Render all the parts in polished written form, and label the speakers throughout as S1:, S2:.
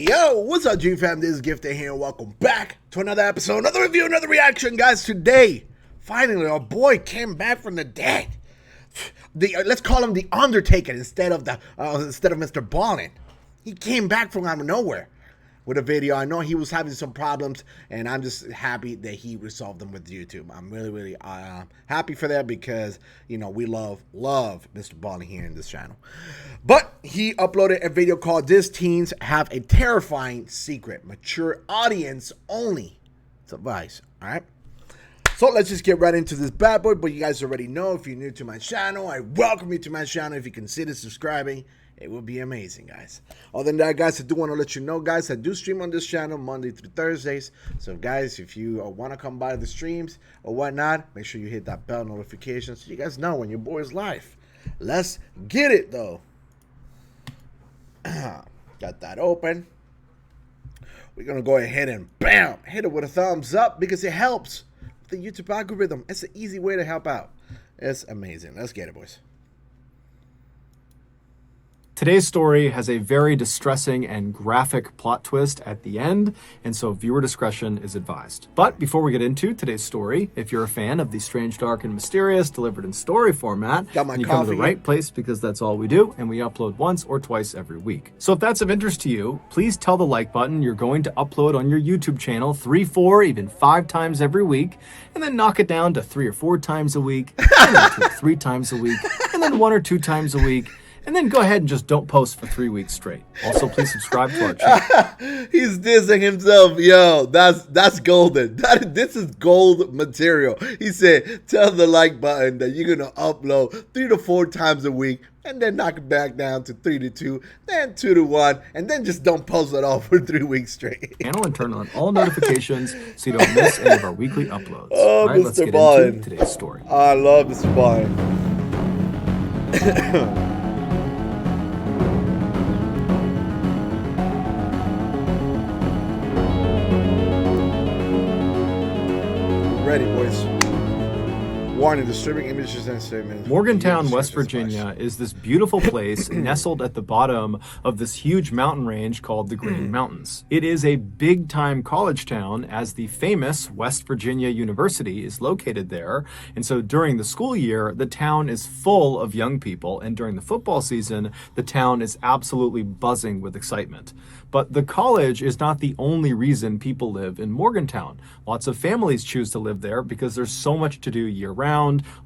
S1: Yo, what's up, G fam? This is Gifted here, and welcome back to another episode, another review, another reaction, guys. Today, finally, our boy came back from the dead. Let's call him the Undertaker instead of Mrballen. He came back from out of nowhere with a video. I know he was having some problems, and I'm just happy that he resolved them with YouTube. I'm really happy for that because, you know, we love Mrballen here in this channel. But he uploaded a video called "These Teens Have a Terrifying Secret. Mature Audience Only." It's advice, all right? So let's just get right into this bad boy. But you guys already know, if you're new to my channel, I welcome you to my channel. If you consider subscribing, it would be amazing, guys. Other than that, guys, I do want to let you know, guys, I do stream on this channel Monday through Thursdays. So, guys, if you want to come by the streams or whatnot, make sure you hit that bell notification so you guys know when your boy's live. Let's get it, though. Got that open. We're going to go ahead and, bam, hit it with a thumbs up because it helps the YouTube algorithm. It's an easy way to help out. It's amazing. Let's get it, boys.
S2: Today's story has a very distressing and graphic plot twist at the end, and so viewer discretion is advised. But before we get into today's story, if you're a fan of the strange, dark, and mysterious delivered in story format, then you come to the right place because that's all we do, and we upload once or twice every week. So if that's of interest to you, please tell the like button you're going to upload on your YouTube channel 3, 4, even 5 times every week, and then knock it down to 3 or 4 times a week, and then 2 or 3 times a week, and then 1 or 2 times a week. And then go ahead and just don't post for 3 weeks straight. Also, please subscribe to our channel.
S1: He's dissing himself. Yo, that's golden. This is gold material. He said, tell the like button that you're going to upload 3 to 4 times a week, and then knock it back down to 3 to 2, then 2 to 1, and then just don't post it all for 3 weeks straight.
S2: Channel and turn on all notifications so you don't miss any of our weekly uploads.
S1: Oh,
S2: all right, let's get into today's story.
S1: I love Mrballen. Ready, boys. Warning, disturbing images and statements.
S2: Morgantown, West Virginia is this beautiful place nestled at the bottom of this huge mountain range called the Green Mountains. It is a big-time college town, as the famous West Virginia University is located there. And so during the school year, the town is full of young people, and during the football season, the town is absolutely buzzing with excitement. But the college is not the only reason people live in Morgantown. Lots of families choose to live there because there's so much to do year-round.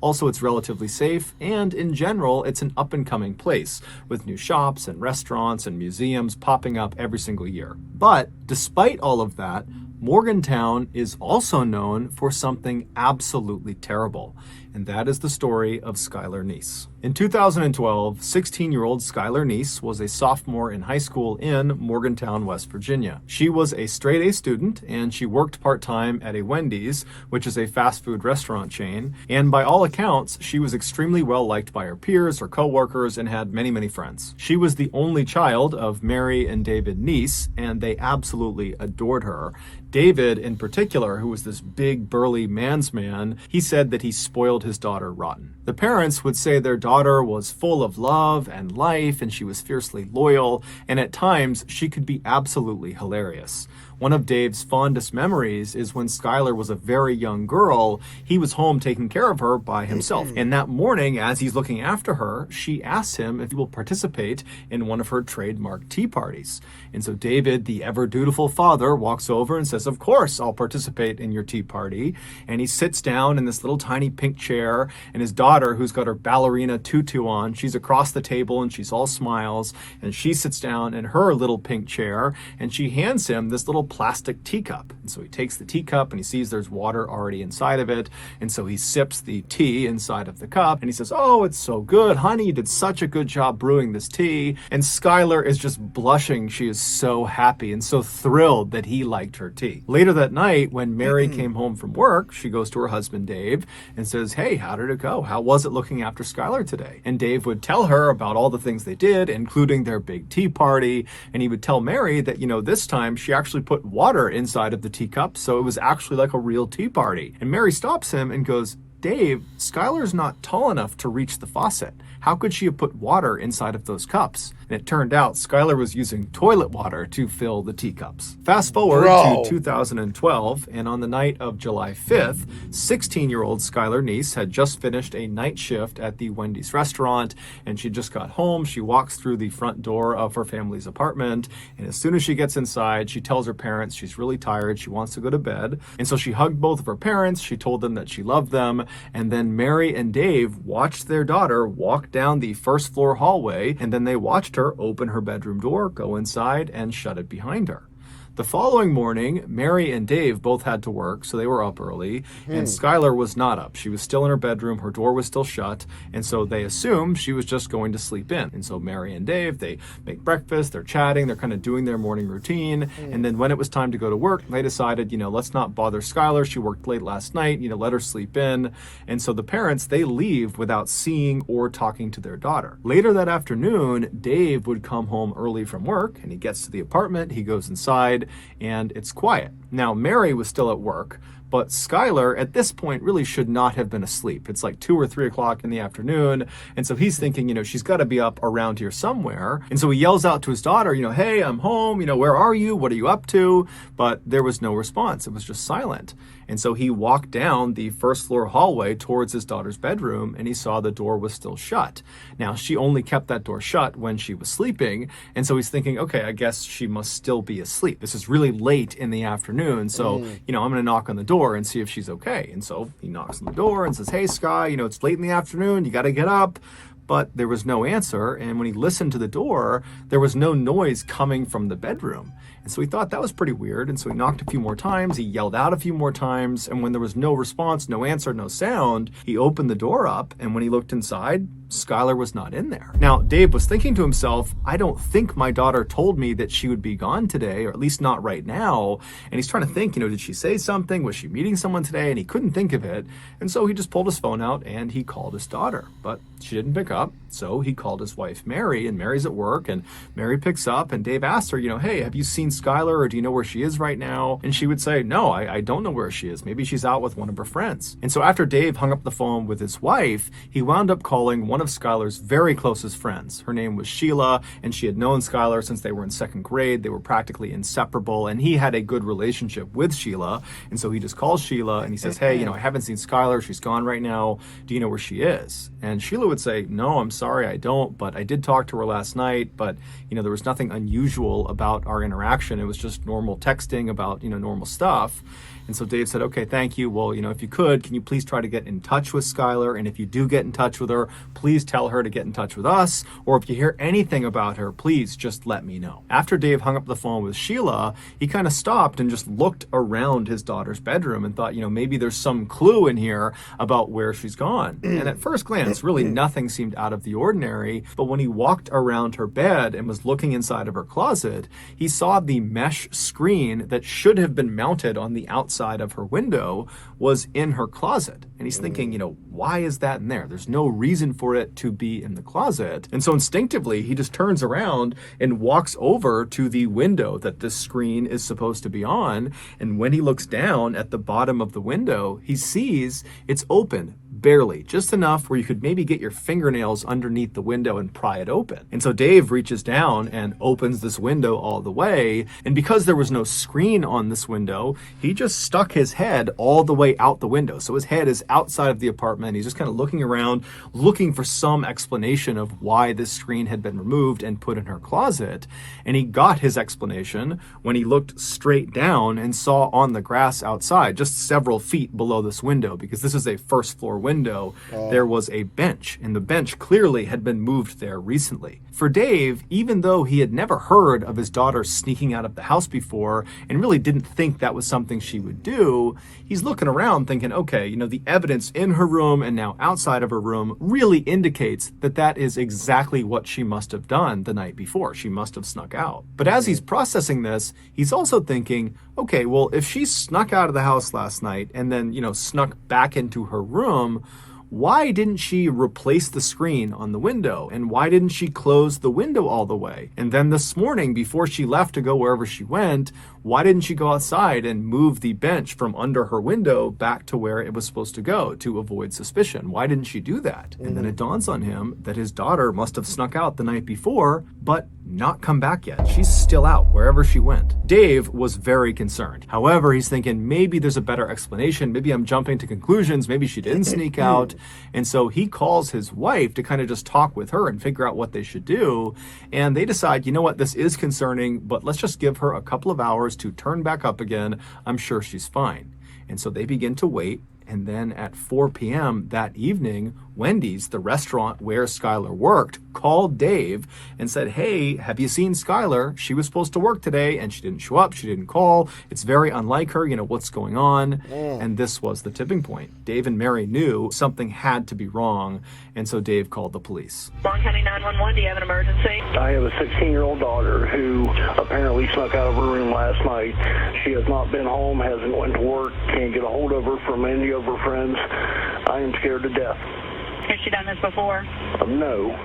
S2: Also, it's relatively safe, and in general, it's an up-and-coming place with new shops and restaurants and museums popping up every single year. But despite all of that, Morgantown is also known for something absolutely terrible, and that is the story of Skylar Neese. In 2012, 16-year-old Skylar Neese was a sophomore in high school in Morgantown, West Virginia. She was a straight-A student, and she worked part-time at a Wendy's, which is a fast food restaurant chain, and by all accounts, she was extremely well-liked by her peers, her co-workers, and had many friends. She was the only child of Mary and David Neese, and they absolutely adored her. David, in particular, who was this big, burly man's man, he said that he spoiled his daughter rotten. The parents would say their daughter was full of love and life, and she was fiercely loyal, and at times she could be absolutely hilarious. One of Dave's fondest memories is when Skylar was a very young girl, he was home taking care of her by himself. And that morning, as he's looking after her, she asks him if he will participate in one of her trademark tea parties. And so David, the ever-dutiful father, walks over and says, "Of course, I'll participate in your tea party." And he sits down in this little tiny pink chair, and his daughter, who's got her ballerina tutu on, she's across the table and she's all smiles, and she sits down in her little pink chair, and she hands him this little plastic teacup. And so he takes the teacup and he sees there's water already inside of it. And so he sips the tea inside of the cup and he says, "Oh, it's so good, honey. You did such a good job brewing this tea." And Skylar is just blushing. She is so happy and so thrilled that he liked her tea. Later that night, when Mary came home from work, she goes to her husband, Dave, and says, "Hey, how did it go? How was it looking after Skylar today?" And Dave would tell her about all the things they did, including their big tea party. And he would tell Mary that, you know, this time she actually put water inside of the teacup, so it was actually like a real tea party. And Mary stops him and goes, "Dave, Skylar's not tall enough to reach the faucet. How could she have put water inside of those cups?" and it turned out Skylar was using toilet water to fill the teacups. Fast forward
S1: Bro.
S2: to 2012, and on the night of July 5th, 16-year-old Skylar Neese had just finished a night shift at the Wendy's restaurant, and she just got home. She walks through the front door of her family's apartment, and as soon as she gets inside, she tells her parents she's really tired, she wants to go to bed. And so she hugged both of her parents, she told them that she loved them, and then Mary and Dave watched their daughter walk down the first floor hallway, and then they watched her open her bedroom door, go inside, and shut it behind her. The following morning, Mary and Dave both had to work, so they were up early, and Skylar was not up. She was still in her bedroom, her door was still shut, and so they assumed she was just going to sleep in. And so Mary and Dave, they make breakfast, they're chatting, they're kind of doing their morning routine, and then when it was time to go to work, they decided, let's not bother Skylar. She worked late last night, let her sleep in. And so the parents, they leave without seeing or talking to their daughter. Later that afternoon, Dave would come home early from work, and he gets to the apartment, he goes inside, and it's quiet. Now, Mary was still at work, but Skylar at this point really should not have been asleep. It's like 2 or 3 o'clock in the afternoon. And so he's thinking, she's got to be up around here somewhere. And so he yells out to his daughter, hey, I'm home. Where are you? What are you up to? But there was no response. It was just silent. And so he walked down the first floor hallway towards his daughter's bedroom, and he saw the door was still shut. Now, she only kept that door shut when she was sleeping. And so he's thinking, okay, I guess she must still be asleep. This is really late in the afternoon. So, I'm going to knock on the door and see if she's okay. And so he knocks on the door and says, hey, Sky, it's late in the afternoon. You got to get up. But there was no answer. And when he listened to the door, there was no noise coming from the bedroom. And so he thought that was pretty weird. And so he knocked a few more times. He yelled out a few more times. And when there was no response, no answer, no sound, he opened the door up. And when he looked inside, Skylar was not in there. Now, Dave was thinking to himself, I don't think my daughter told me that she would be gone today, or at least not right now. And he's trying to think, did she say something? Was she meeting someone today? And he couldn't think of it. And so he just pulled his phone out and he called his daughter, but she didn't pick up. So he called his wife, Mary, and Mary's at work, and Mary picks up, and Dave asks her, hey, have you seen Skylar, or do you know where she is right now? And she would say, no, I don't know where she is. Maybe she's out with one of her friends. And so after Dave hung up the phone with his wife, he wound up calling one of Skylar's very closest friends. Her name was Sheila, and she had known Skylar since they were in second grade. They were practically inseparable, and he had a good relationship with Sheila. And so he just calls Sheila, and he says, hey, I haven't seen Skylar. She's gone right now. Do you know where she is? And Sheila would say, no, I'm sorry, I don't, but I did talk to her last night, but, there was nothing unusual about our interaction. It was just normal texting about, normal stuff. And so Dave said, okay, thank you. Well, if you could, can you please try to get in touch with Skylar? And if you do get in touch with her, please tell her to get in touch with us. Or if you hear anything about her, please just let me know. After Dave hung up the phone with Sheila, he kind of stopped and just looked around his daughter's bedroom and thought, maybe there's some clue in here about where she's gone. And at first glance, really nothing seemed out of the ordinary. But when he walked around her bed and was looking inside of her closet, he saw the mesh screen that should have been mounted on the outside of her window was in her closet. And he's thinking, why is that in there? There's no reason for it to be in the closet. And so instinctively, he just turns around and walks over to the window that this screen is supposed to be on. And when he looks down at the bottom of the window, he sees it's open. Barely, just enough where you could maybe get your fingernails underneath the window and pry it open. And so Dave reaches down and opens this window all the way. And because there was no screen on this window, he just stuck his head all the way out the window. So his head is outside of the apartment. He's just kind of looking around, looking for some explanation of why this screen had been removed and put in her closet. And he got his explanation when he looked straight down and saw on the grass outside, just several feet below this window, because this is a first floor window, there was a bench, and the bench clearly had been moved there recently. For Dave, even though he had never heard of his daughter sneaking out of the house before and really didn't think that was something she would do, he's looking around thinking, okay, the evidence in her room and now outside of her room really indicates that that is exactly what she must have done the night before. She must have snuck out. But as he's processing this, he's also thinking, okay, well, if she snuck out of the house last night and then, snuck back into her room, why didn't she replace the screen on the window? And why didn't she close the window all the way? And then this morning, before she left to go wherever she went, why didn't she go outside and move the bench from under her window back to where it was supposed to go to avoid suspicion? Why didn't she do that? And then it dawns on him that his daughter must have snuck out the night before, but not come back yet. She's still out wherever she went. Dave was very concerned. However, he's thinking maybe there's a better explanation. Maybe I'm jumping to conclusions. Maybe she didn't sneak out. And so he calls his wife to kind of just talk with her and figure out what they should do. And they decide, you know what, this is concerning, but let's just give her a couple of hours to turn back up again. I'm sure she's fine. And so they begin to wait. And then at 4 p.m. that evening, Wendy's, the restaurant where Skylar worked, called Dave and said, hey, have you seen Skylar? She was supposed to work today and she didn't show up. She didn't call. It's very unlike her. You know, what's going on? And this was the tipping point. Dave and Mary knew something had to be wrong. And so Dave called the police.
S3: Long County 911, do you have an emergency?
S4: I have a 16-year-old daughter who apparently snuck out of her room last night. She has not been home, hasn't went to work, can't get a hold of her from any of her friends. I am scared to death.
S3: Has she done this before?
S4: No.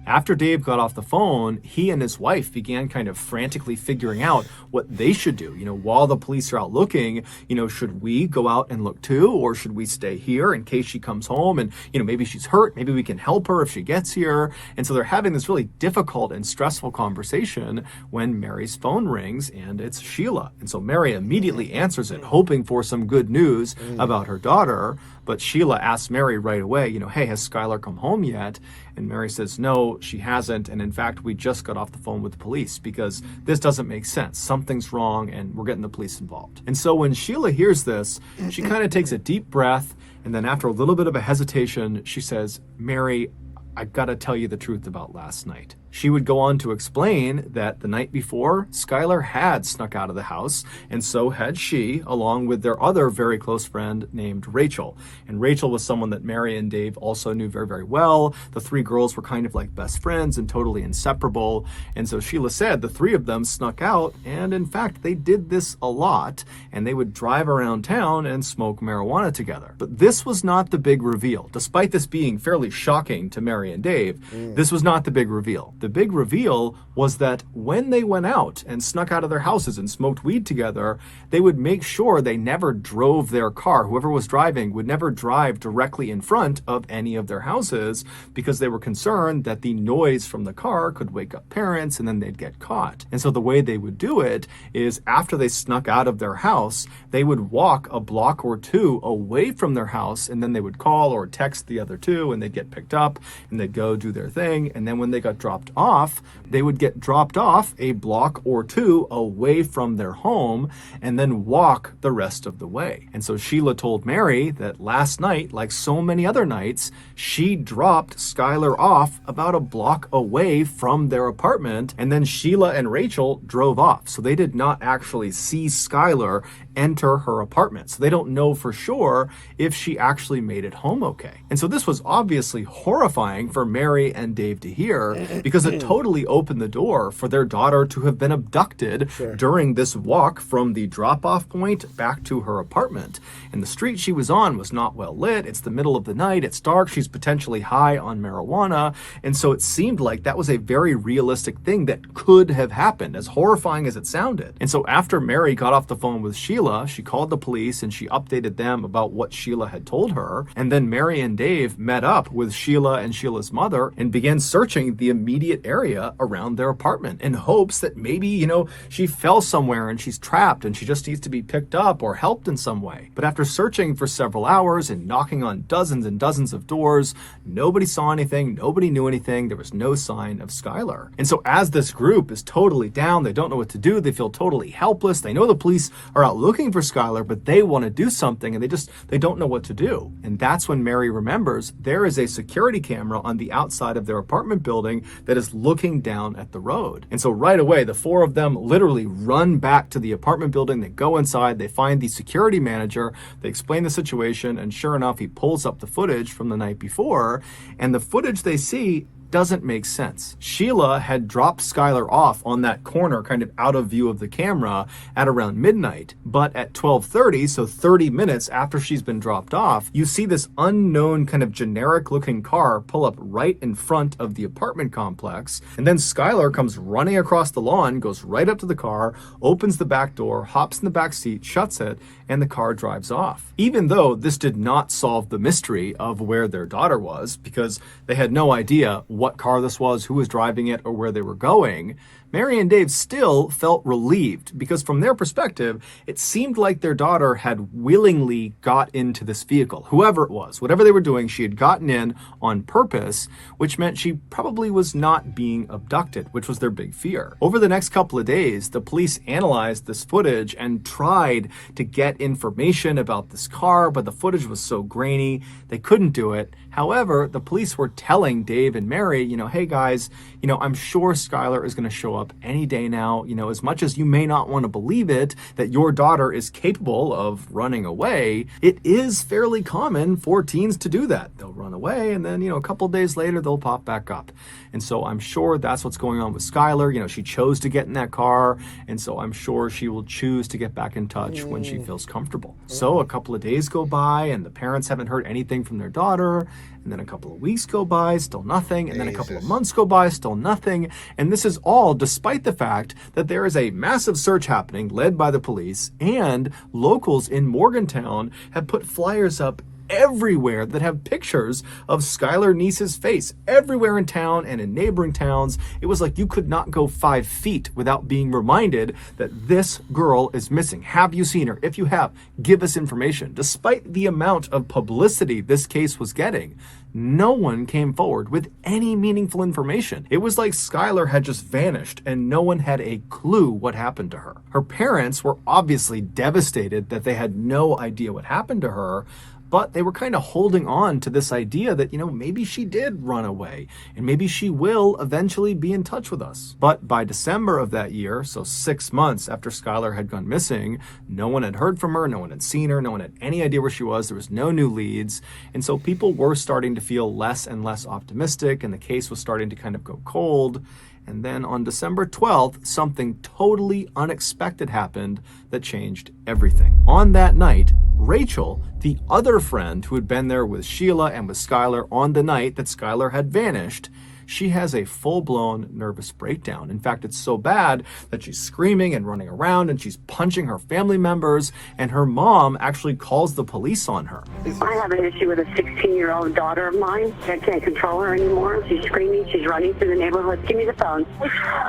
S2: After Dave got off the phone, he and his wife began kind of frantically figuring out what they should do. You know, while the police are out looking, you know, should we go out and look too? Or should we stay here in case she comes home and, you know, maybe she's hurt. Maybe we can help her if she gets here. And so they're having this really difficult and stressful conversation when Mary's phone rings and it's Sheila. And so Mary immediately answers it, hoping for some good news about her daughter. But Sheila asks Mary right away, you know, hey, has Skylar come home yet? And Mary says, no, she hasn't. And in fact, we just got off the phone with the police because this doesn't make sense. Something's wrong and we're getting the police involved. And so when Sheila hears this, she kind of takes a deep breath. And then after a little bit of a hesitation, she says, Mary, I gotta tell you the truth about last night. She would go on to explain that the night before, Skylar had snuck out of the house, and so had she, along with their other very close friend named Rachel. And Rachel was someone that Mary and Dave also knew very, very well. The three girls were kind of like best friends and totally inseparable. And so Sheila said the three of them snuck out, and in fact, they did this a lot, and they would drive around town and smoke marijuana together. But this was not the big reveal. Despite this being fairly shocking to Mary and Dave, this was not the big reveal. The big reveal was that when they went out and snuck out of their houses and smoked weed together, they would make sure they never drove their car. Whoever was driving would never drive directly in front of any of their houses because they were concerned that the noise from the car could wake up parents and then they'd get caught. And so the way they would do it is after they snuck out of their house, they would walk a block or two away from their house and then they would call or text the other two and they'd get picked up and they'd go do their thing. And then when they got dropped off, they would get dropped off a block or two away from their home and then walk the rest of the way. And so Sheila told Mary that last night, like so many other nights, she dropped Skylar off about a block away from their apartment, and then Sheila and Rachel drove off. So they did not actually see Skylar enter her apartment. So they don't know for sure if she actually made it home okay. And so this was obviously horrifying for Mary and Dave to hear because it totally opened the door for their daughter to have been abducted during this walk from the drop-off point back to her apartment. And the street she was on was not well lit. It's the middle of the night. It's dark. She's potentially high on marijuana. And so it seemed like that was a very realistic thing that could have happened, as horrifying as it sounded. And so after Mary got off the phone with Sheila, she called the police and she updated them about what Sheila had told her. And then Mary and Dave met up with Sheila and Sheila's mother and began searching the immediate area around their apartment in hopes that maybe, you know, she fell somewhere and she's trapped and she just needs to be picked up or helped in some way. But after searching for several hours and knocking on dozens and dozens of doors, nobody saw anything, nobody knew anything, there was no sign of Skylar. And so as this group is totally down, they don't know what to do, they feel totally helpless, they know the police are out looking for Skylar, but they want to do something and they don't know what to do. And that's when Mary remembers there is a security camera on the outside of their apartment building that is looking down at the road. And so right away, the four of them literally run back to the apartment building. They go inside, they find the security manager, they explain the situation, and sure enough, he pulls up the footage from the night before. And the footage they see doesn't make sense. Sheila had dropped Skylar off on that corner, kind of out of view of the camera, at around midnight. But at 12:30, so 30 minutes after she's been dropped off, you see this unknown kind of generic looking car pull up right in front of the apartment complex. And then Skylar comes running across the lawn, goes right up to the car, opens the back door, hops in the back seat, shuts it, and the car drives off. Even though this did not solve the mystery of where their daughter was, because they had no idea what car this was, who was driving it, or where they were going, Mary and Dave still felt relieved, because from their perspective, it seemed like their daughter had willingly got into this vehicle. Whoever it was, whatever they were doing, she had gotten in on purpose, which meant she probably was not being abducted, which was their big fear. Over the next couple of days, the police analyzed this footage and tried to get information about this car, but the footage was so grainy, they couldn't do it. However, the police were telling Dave and Mary, hey guys, I'm sure Skylar is going to show up any day now. As much as you may not want to believe it, that your daughter is capable of running away, it is fairly common for teens to do that. They'll run away and then, a couple days later, they'll pop back up. And so I'm sure that's what's going on with Skylar. She chose to get in that car. And so I'm sure she will choose to get back in touch when she feels comfortable. So a couple of days go by and the parents haven't heard anything from their daughter. And then a couple of weeks go by, still nothing. And then a couple of months go by, still nothing. And this is all despite the fact that there is a massive search happening led by the police, and locals in Morgantown have put flyers up everywhere that have pictures of Skylar Neese's face everywhere in town and in neighboring towns. It was like you could not go 5 feet without being reminded that this girl is missing. Have you seen her? If you have, give us information. Despite the amount of publicity this case was getting, no one came forward with any meaningful information. It was like Skylar had just vanished and no one had a clue what happened to her. Her parents were obviously devastated that they had no idea what happened to her, but they were kind of holding on to this idea that, maybe she did run away and maybe she will eventually be in touch with us. But by December of that year, so 6 months after Skylar had gone missing, no one had heard from her, no one had seen her, no one had any idea where she was, there was no new leads. And so people were starting to feel less and less optimistic, and the case was starting to kind of go cold. And then on December 12th, something totally unexpected happened that changed everything. On that night, Rachel, the other friend who had been there with Sheila and with Skylar on the night that Skylar had vanished, she has a full-blown nervous breakdown. In fact, it's so bad that she's screaming and running around and she's punching her family members, and her mom actually calls the police on her.
S5: I have an issue with a 16-year-old daughter of mine. I can't control her anymore. She's screaming. She's running through the neighborhood. Give me the phone.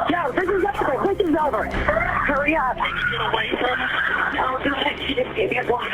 S5: No, this is over. This is over. Hurry up. No, just give me a block.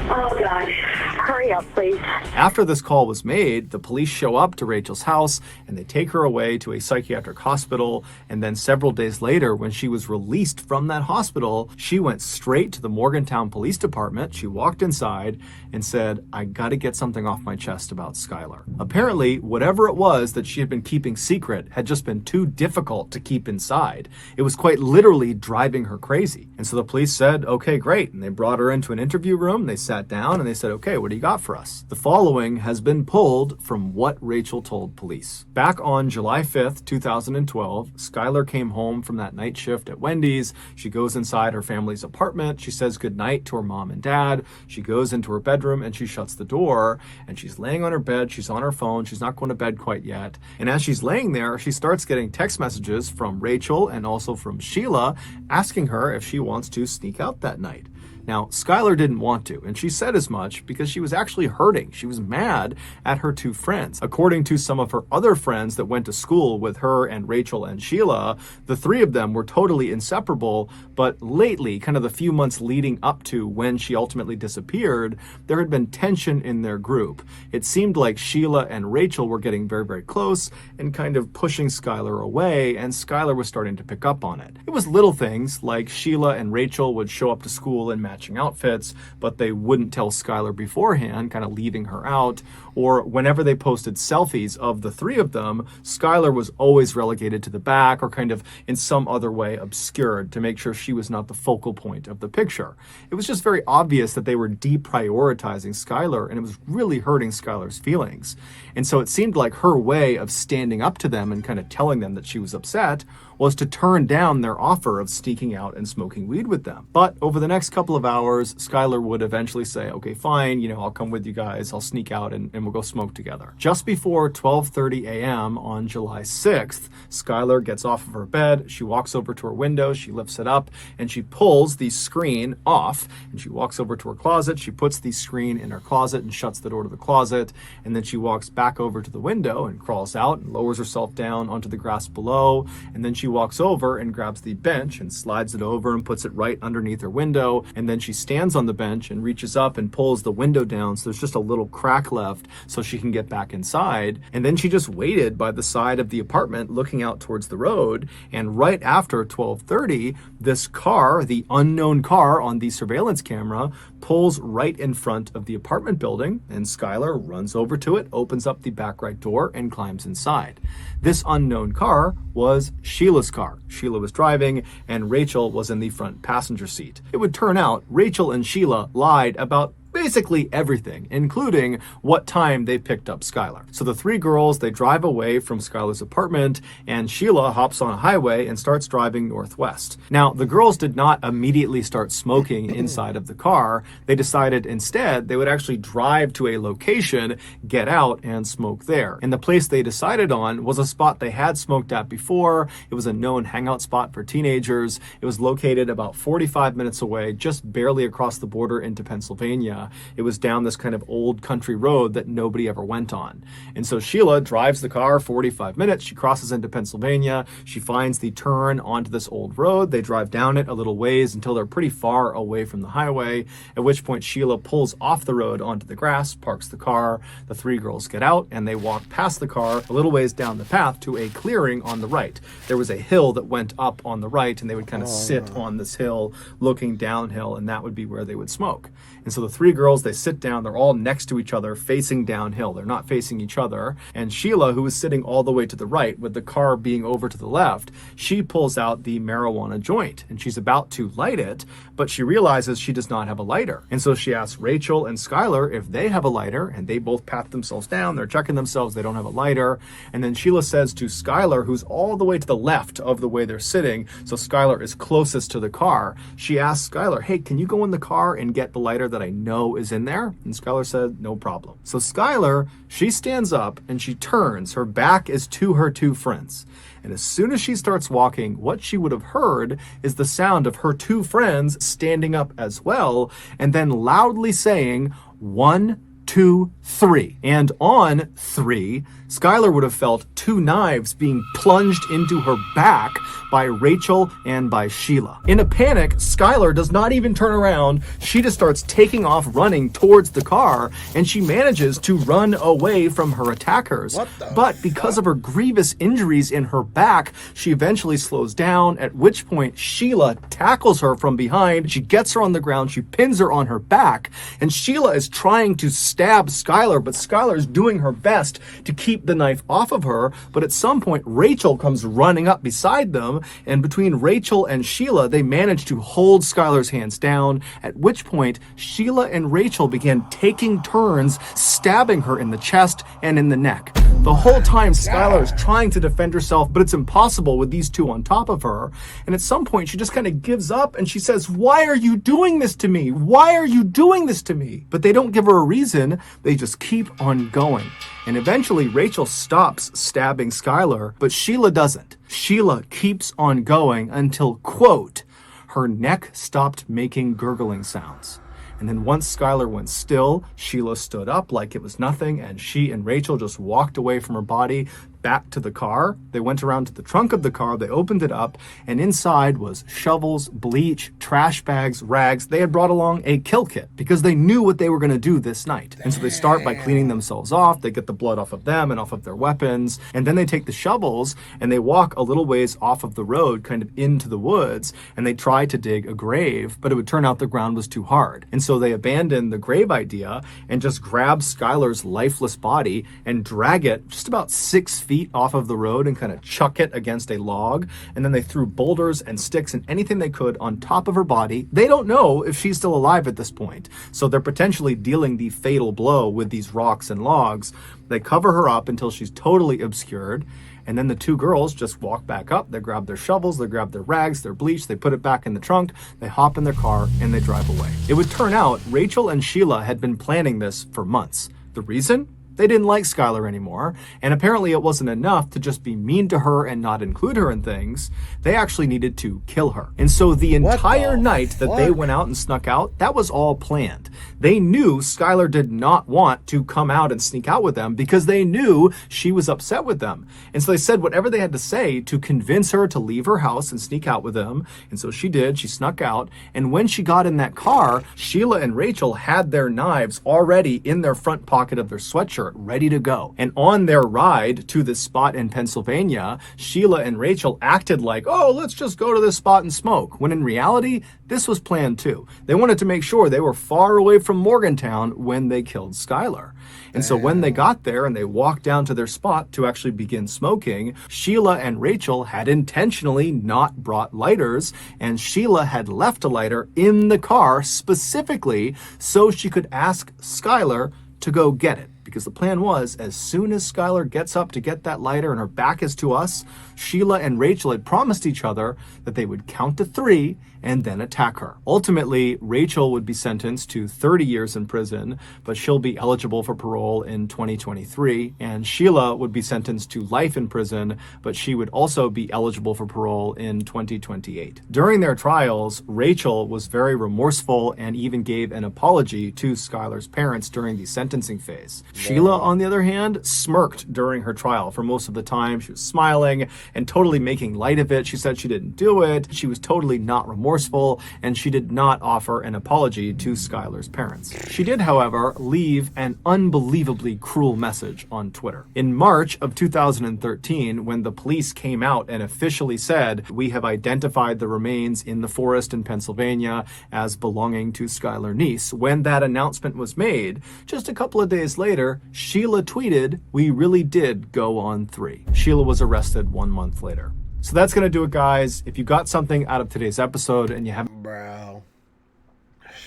S5: Oh, God. Hurry up, please.
S2: After this call was made, the police show up to Rachel's house and they take her away to a psychiatric hospital. And then several days later, when she was released from that hospital, she went straight to the Morgantown Police Department. She walked inside and said, I got to get something off my chest about Skylar. Apparently, whatever it was that she had been keeping secret had just been too difficult to keep inside. It was quite literally driving her crazy. And so the police said, okay, great. And they brought her into an interview room. They sat down and they said, okay, what do you got for us? The following has been pulled from what Rachel told police. Back on July 5th, 2012, Skylar came home from that night shift at Wendy's. She goes inside her family's apartment. She says goodnight to her mom and dad. She goes into her bedroom and she shuts the door, and she's laying on her bed. She's on her phone. She's not going to bed quite yet. And as she's laying there, she starts getting text messages from Rachel and also from Sheila asking her if she wants to sneak out that night. Now, Skylar didn't want to, and she said as much because she was actually hurting. She was mad at her two friends. According to some of her other friends that went to school with her and Rachel and Sheila, the three of them were totally inseparable, but lately, kind of the few months leading up to when she ultimately disappeared, there had been tension in their group. It seemed like Sheila and Rachel were getting very, very close and kind of pushing Skylar away, and Skylar was starting to pick up on it. It was little things like Sheila and Rachel would show up to school in matching matching outfits, but they wouldn't tell Skylar beforehand, kind of leaving her out. Or whenever they posted selfies of the three of them, Skylar was always relegated to the back or kind of in some other way obscured to make sure she was not the focal point of the picture. It was just very obvious that they were deprioritizing Skylar, and it was really hurting Skylar's feelings. And so it seemed like her way of standing up to them and kind of telling them that she was upset was to turn down their offer of sneaking out and smoking weed with them. But over the next couple of hours, Skylar would eventually say, okay, fine, I'll come with you guys, I'll sneak out and we'll go smoke together. Just before 12:30 a.m. on July 6th, Skylar gets off of her bed, she walks over to her window, she lifts it up, and she pulls the screen off, and she walks over to her closet, she puts the screen in her closet and shuts the door to the closet, and then she walks back over to the window and crawls out and lowers herself down onto the grass below, and then she walks over and grabs the bench and slides it over and puts it right underneath her window, and then she stands on the bench and reaches up and pulls the window down so there's just a little crack left so she can get back inside. And then she just waited by the side of the apartment looking out towards the road, and right after 12:30, this car, the unknown car on the surveillance camera, pulls right in front of the apartment building, and Skylar runs over to it, opens up the back right door, and climbs inside. This unknown car was Sheila's car. Sheila was driving, and Rachel was in the front passenger seat. It would turn out Rachel and Sheila lied about basically everything, including what time they picked up Skylar. So the three girls, they drive away from Skylar's apartment, and Sheila hops on a highway and starts driving northwest. Now, the girls did not immediately start smoking inside of the car. They decided instead they would actually drive to a location, get out, and smoke there. And the place they decided on was a spot they had smoked at before. It was a known hangout spot for teenagers. It was located about 45 minutes away, just barely across the border into Pennsylvania. It was down this kind of old country road that nobody ever went on. And so Sheila drives the car 45 minutes. She crosses into Pennsylvania. She finds the turn onto this old road. They drive down it a little ways until they're pretty far away from the highway, at which point Sheila pulls off the road onto the grass, parks the car. The three girls get out and they walk past the car a little ways down the path to a clearing on the right. There was a hill that went up on the right, and they would kind of sit on this hill looking downhill, and that would be where they would smoke. And so the three girls, they sit down, they're all next to each other, facing downhill. They're not facing each other. And Sheila, who is sitting all the way to the right with the car being over to the left, she pulls out the marijuana joint and she's about to light it, but she realizes she does not have a lighter. And so she asks Rachel and Skylar if they have a lighter, and they both pat themselves down. They're checking themselves. They don't have a lighter. And then Sheila says to Skylar, who's all the way to the left of the way they're sitting, so Skylar is closest to the car, she asks Skylar, hey, can you go in the car and get the lighter that I know is in there? And Skylar said, no problem. So Skylar, she stands up and she turns. Her back is to her two friends. And as soon as she starts walking, what she would have heard is the sound of her two friends standing up as well, and then loudly saying, 1, 2, 3. And on 3, Skylar would have felt two knives being plunged into her back by Rachel and by Sheila. In a panic, Skylar does not even turn around. She just starts taking off running towards the car, and she manages to run away from her attackers. But because of her grievous injuries in her back, she eventually slows down, at which point Sheila tackles her from behind. She gets her on the ground, she pins her on her back, and Sheila is trying to stab Skylar, but Skylar is doing her best to keep the knife off of her. But at some point, Rachel comes running up beside them, and between Rachel and Sheila, they manage to hold Skylar's hands down, at which point Sheila and Rachel began taking turns stabbing her in the chest and in the neck. The whole time, Skylar is trying to defend herself, but it's impossible with these two on top of her. And at some point, she just kind of gives up and she says, why are you doing this to me? Why are you doing this to me? But they don't give her a reason. They just keep on going. And eventually, Rachel stops stabbing Skylar, but Sheila doesn't. Sheila keeps on going until, quote, her neck stopped making gurgling sounds. And then once Skylar went still, Sheila stood up like it was nothing, and she and Rachel just walked away from her body, back to the car. They went around to the trunk of the car, they opened it up, and inside was shovels, bleach, trash bags, rags. They had brought along a kill kit because they knew what they were going to do this night. And so they start by cleaning themselves off. They get the blood off of them and off of their weapons. And then they take the shovels and they walk a little ways off of the road, kind of into the woods, and they try to dig a grave, but it would turn out the ground was too hard. And so they abandoned the grave idea and just grabbed Skylar's lifeless body and drag it just about 6 feet off of the road and kind of chuck it against a log. And then they threw boulders and sticks and anything they could on top of her body. They don't know if she's still alive at this point. So they're potentially dealing the fatal blow with these rocks and logs. They cover her up until she's totally obscured. And then the two girls just walk back up. They grab their shovels, they grab their rags, their bleach, they put it back in the trunk, they hop in their car, and they drive away. It would turn out Rachel and Sheila had been planning this for months. The reason? They didn't like Skylar anymore, and apparently it wasn't enough to just be mean to her and not include her in things. They actually needed to kill her. And so the entire night that they went out and snuck out, that was all planned. They knew Skylar did not want to come out and sneak out with them because they knew she was upset with them. And so they said whatever they had to say to convince her to leave her house and sneak out with them. And so she did. She snuck out. And when she got in that car, Sheila and Rachel had their knives already in their front pocket of their sweatshirt, ready to go. And on their ride to this spot in Pennsylvania, Sheila and Rachel acted like, oh, let's just go to this spot and smoke. When in reality, this was planned too. They wanted to make sure they were far away from Morgantown when they killed Skylar. And so when they got there and they walked down to their spot to actually begin smoking, Sheila and Rachel had intentionally not brought lighters, and Sheila had left a lighter in the car specifically so she could ask Skylar to go get it. Because the plan was, as soon as Skylar gets up to get that lighter and her back is to us, Sheila and Rachel had promised each other that they would count to 3 and then attack her. Ultimately, Rachel would be sentenced to 30 years in prison, but she'll be eligible for parole in 2023. And Sheila would be sentenced to life in prison, but she would also be eligible for parole in 2028. During their trials, Rachel was very remorseful and even gave an apology to Skylar's parents during the sentencing phase. Sheila, on the other hand, smirked during her trial for most of the time. She was smiling and totally making light of it. She said she didn't do it. She was totally not remorseful, and she did not offer an apology to Skylar's parents. She did, however, leave an unbelievably cruel message on Twitter. In March of 2013, when the police came out and officially said, we have identified the remains in the forest in Pennsylvania as belonging to Skylar Neese, when that announcement was made, just a couple of days later, Sheila tweeted, we really did go on 3. Sheila was arrested 1 month later. So that's going to do it, guys. If you got something out of today's episode and you haven't...
S1: Bro.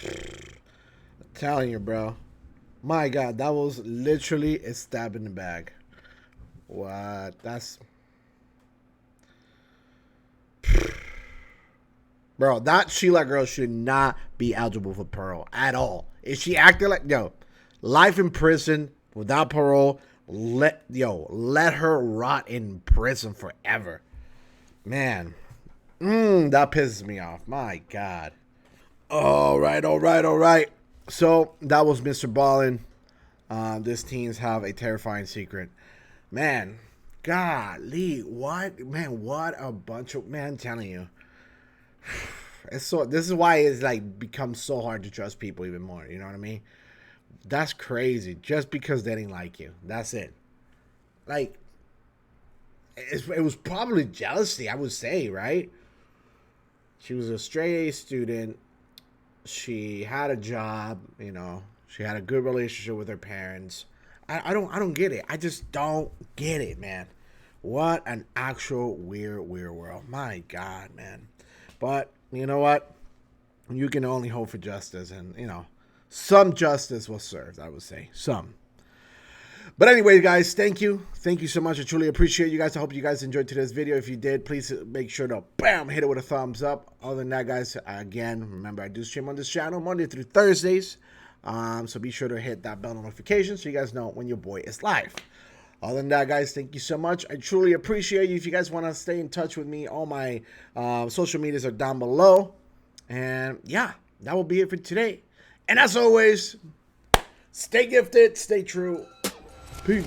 S1: I'm telling you, bro. My God, that was literally a stab in the bag. What? That's... Bro, that Sheila girl should not be eligible for parole at all. If she acted like... Yo, life in prison without parole. Let her rot in prison forever. Man, that pisses me off. My God. All right. So that was Mrballen. These teens have a terrifying secret. Man, golly, what? Man, what a bunch of... Man, I'm telling you. This is why it's like becomes so hard to trust people even more. You know what I mean? That's crazy. Just because they didn't like you. That's it. Like, it was probably jealousy, I would say, right? She was a straight A student. She had a job, you know. She had a good relationship with her parents. I don't get it. I just don't get it, man. What an actual weird world. My God, man. But you know what? You can only hope for justice, and you know, some justice was served, I would say. Some. But anyway, guys, thank you. Thank you so much. I truly appreciate you guys. I hope you guys enjoyed today's video. If you did, please make sure to, bam, hit it with a thumbs up. Other than that, guys, again, remember I do stream on this channel Monday through Thursdays. So be sure to hit that bell notification so you guys know when your boy is live. Other than that, guys, thank you so much. I truly appreciate you. If you guys want to stay in touch with me, all my social medias are down below. And yeah, that will be it for today. And as always, stay gifted, stay true. Peace.